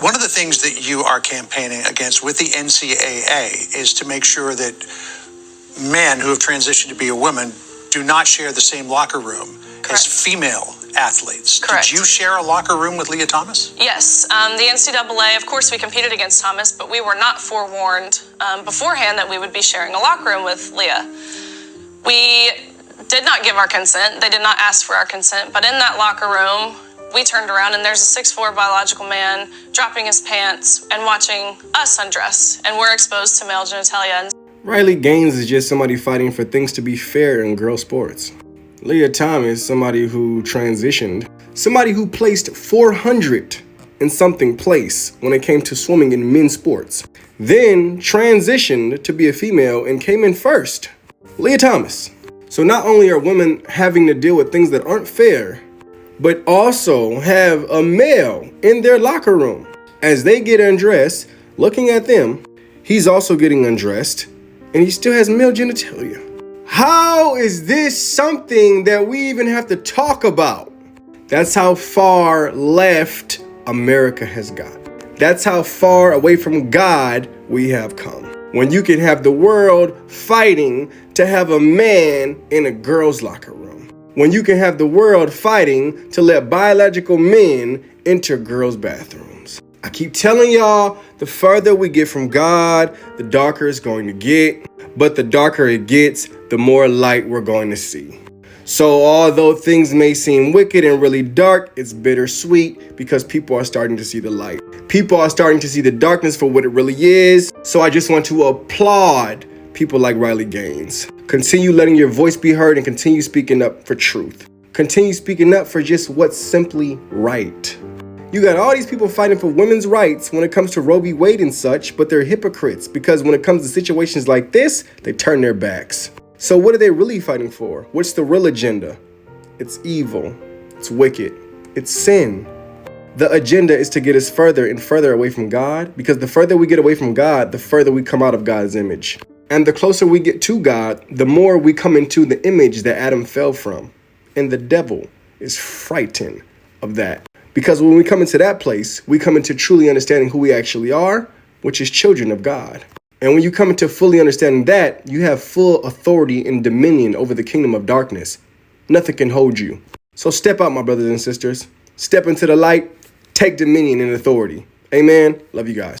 One of the things that you are campaigning against with the NCAA is to make sure that men who have transitioned to be a woman do not share the same locker room as female athletes. Correct. Did you share a locker room with Leah Thomas? Yes. The NCAA, of course, we competed against Thomas, but we were not forewarned beforehand that we would be sharing a locker room with Leah. We did not give our consent. They did not ask for our consent. But in that locker room, we turned around and there's a 6'4" biological man dropping his pants and watching us undress. And we're exposed to male genitalia. Riley Gaines is just somebody fighting for things to be fair in girl sports. Leah Thomas, somebody who transitioned, somebody who placed 400 and something place when it came to swimming in men's sports, then transitioned to be a female and came in first. Leah Thomas. So not only are women having to deal with things that aren't fair, but also have a male in their locker room. As they get undressed, looking at them, he's also getting undressed, and he still has male genitalia. How is this something that we even have to talk about? That's how far left America has got. That's how far away from God we have come. When you can have the world fighting to have a man in a girl's locker room. When you can have the world fighting to let biological men enter girls' bathrooms. I keep telling y'all, the further we get from God, the darker it's going to get. But the darker it gets, the more light we're going to see. So although things may seem wicked and really dark, it's bittersweet because people are starting to see the light. People are starting to see the darkness for what it really is. So I just want to applaud people like Riley Gaines. Continue letting your voice be heard and continue speaking up for truth. Continue speaking up for just what's simply right. You got all these people fighting for women's rights when it comes to Roe v. Wade and such, but they're hypocrites because when it comes to situations like this, they turn their backs. So what are they really fighting for? What's the real agenda? It's evil. It's wicked. It's sin. The agenda is to get us further and further away from God, because the further we get away from God, the further we come out of God's image. And the closer we get to God, the more we come into the image that Adam fell from. And the devil is frightened of that. Because when we come into that place, we come into truly understanding who we actually are, which is children of God. And when you come into fully understanding that, you have full authority and dominion over the kingdom of darkness. Nothing can hold you. So step out, my brothers and sisters. Step into the light. Take dominion and authority. Amen. Love you guys.